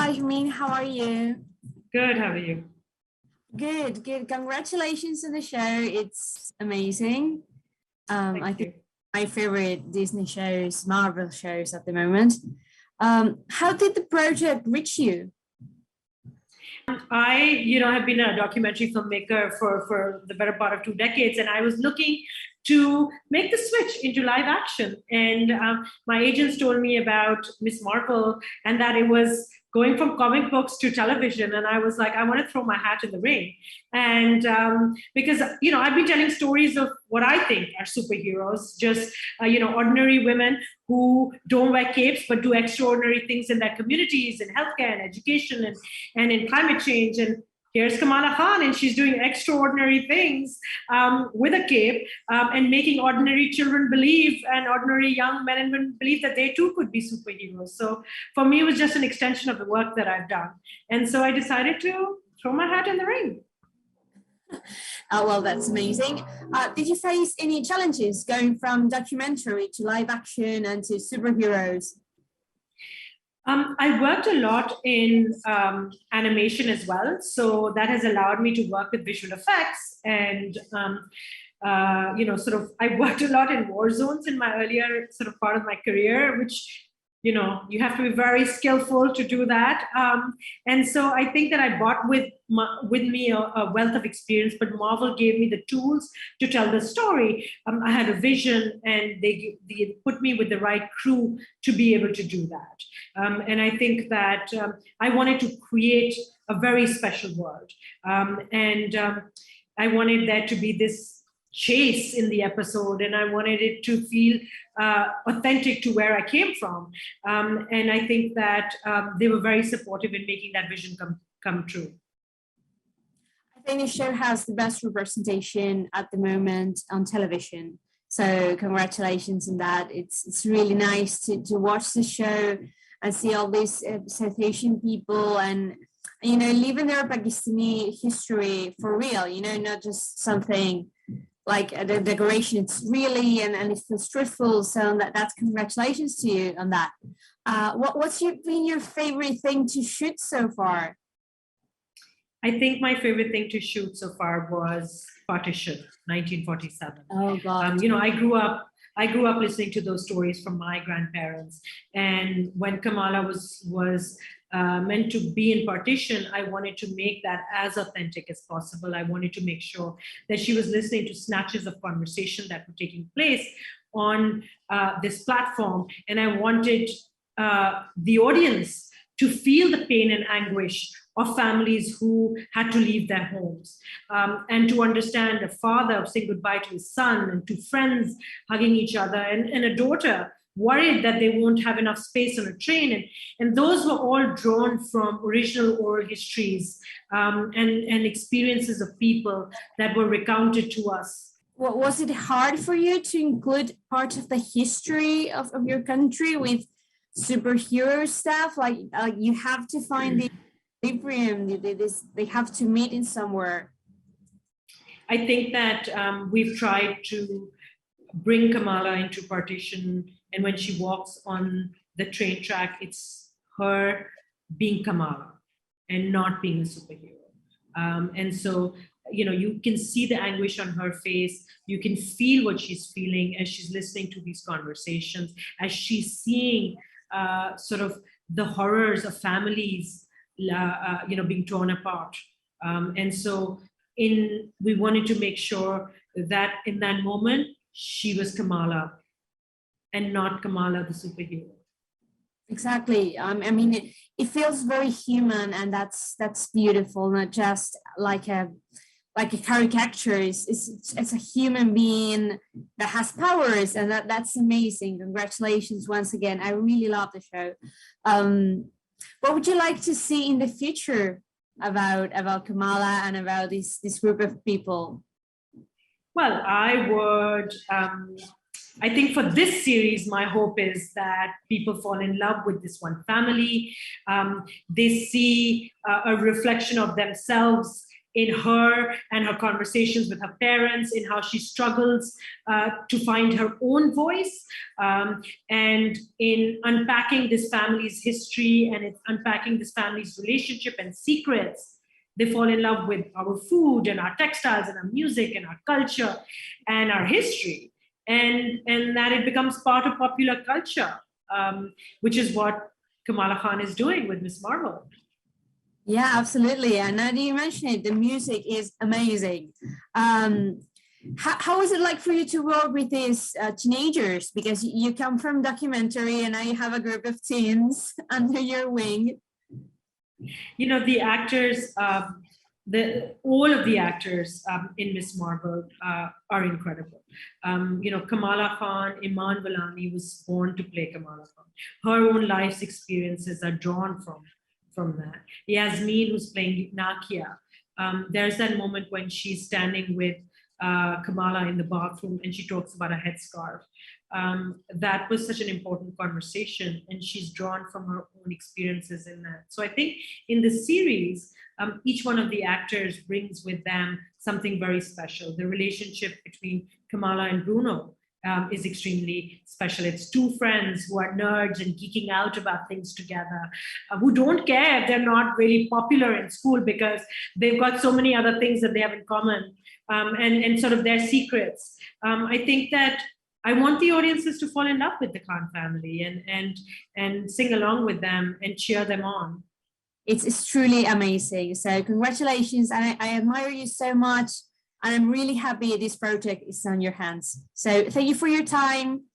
Hi, Sharmeen. How are you? Good, how are you? Good, good. Congratulations on the show. It's amazing. I Thank think you. my favorite Disney shows, Marvel shows at the moment. How did the project reach you? Have been a documentary filmmaker for the better part of 2 decades, and I was looking to make the switch into live action. And my agents told me about Miss Marvel and that it was going from comic books to television. And I was like, I want to throw my hat in the ring. And because, I've been telling stories of what I think are superheroes, just, ordinary women who don't wear capes, but do extraordinary things in their communities, in healthcare and education and in climate change. And here's Kamala Khan, and she's doing extraordinary things with a cape and making ordinary children believe, and ordinary young men and women believe that they too could be superheroes. So for me, it was just an extension of the work that I've done. And so I decided to throw my hat in the ring. Oh, well, that's amazing. Did you face any challenges going from documentary to live action and to superheroes? I worked a lot in animation as well, so that has allowed me to work with visual effects and I worked a lot in war zones in my earlier sort of part of my career, which you have to be very skillful to do that. And so I think that I brought with me a wealth of experience, but Marvel gave me the tools to tell the story. I had a vision, and they put me with the right crew to be able to do that. And I think that I wanted to create a very special world. I wanted there to be this chase in the episode, and I wanted it to feel authentic to where I came from. And I think that they were very supportive in making that vision come true. I think the show has the best representation at the moment on television. So congratulations on that. It's really nice to watch the show and see all these South Asian people and living their Pakistani history for real, not just something like the decoration. It's really, and it feels truthful. So that's congratulations to you on that. What's been your favorite thing to shoot so far? I think my favorite thing to shoot so far was Partition, 1947. Oh God! I grew up listening to those stories from my grandparents, and when Kamala was meant to be in Partition, I wanted to make that as authentic as possible. I wanted to make sure that she was listening to snatches of conversation that were taking place on this platform, and I wanted the audience to feel the pain and anguish of families who had to leave their homes, and to understand a father saying goodbye to his son, and two friends hugging each other, and a daughter worried that they won't have enough space on a train. And those were all drawn from original oral histories and experiences of people that were recounted to us. Was it hard for you to include part of the history of your country with superhero stuff? Like you have to find the equilibrium, they have to meet in somewhere. I think that we've tried to bring Kamala into Partition, and when she walks on the train track, it's her being Kamala and not being a superhero. And so, you can see the anguish on her face. You can feel what she's feeling as she's listening to these conversations, as she's seeing sort of the horrors of families being torn apart. And so we wanted to make sure that in that moment, she was Kamala and not Kamala the superhero. Exactly. It feels very human, and that's beautiful. Not just like a caricature. It's a human being that has powers, and that's amazing. Congratulations once again. I really love the show. What would you like to see in the future about Kamala and about this group of people? Well, I think for this series, my hope is that people fall in love with this one family. They see a reflection of themselves in her and her conversations with her parents, in how she struggles to find her own voice, and in unpacking this family's history and unpacking this family's relationship and secrets. They fall in love with our food and our textiles and our music and our culture and our history. And that it becomes part of popular culture, which is what Kamala Khan is doing with Miss Marvel. Yeah, absolutely. And now that you mention it, the music is amazing. How was it like for you to work with these teenagers? Because you come from documentary and now you have a group of teens under your wing. The actors, all of the actors in Miss Marvel are incredible. Kamala Khan, Iman Vellani was born to play Kamala Khan. Her own life's experiences are drawn from that. Yasmin, who's playing Nakia, there's that moment when she's standing with Kamala in the bathroom and she talks about a headscarf. That was such an important conversation, and she's drawn from her own experiences in that. So I think in the series, each one of the actors brings with them something very special. The relationship between Kamala and Bruno is extremely special. It's two friends who are nerds and geeking out about things together, who don't care if they're not really popular in school because they've got so many other things that they have in common, and sort of their secrets. I think that I want the audiences to fall in love with the Khan family and sing along with them and cheer them on. It's truly amazing. So congratulations. And I admire you so much. And I'm really happy this project is on your hands. So thank you for your time.